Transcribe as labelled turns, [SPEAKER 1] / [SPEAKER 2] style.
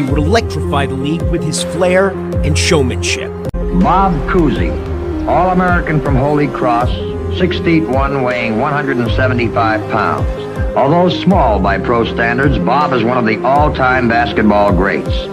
[SPEAKER 1] Cousy would electrify the league with his flair and showmanship.
[SPEAKER 2] Bob Cousy, All-American from Holy Cross, 6 feet 1, weighing 175 pounds. Although small by pro standards, Bob is one of the all-time basketball greats.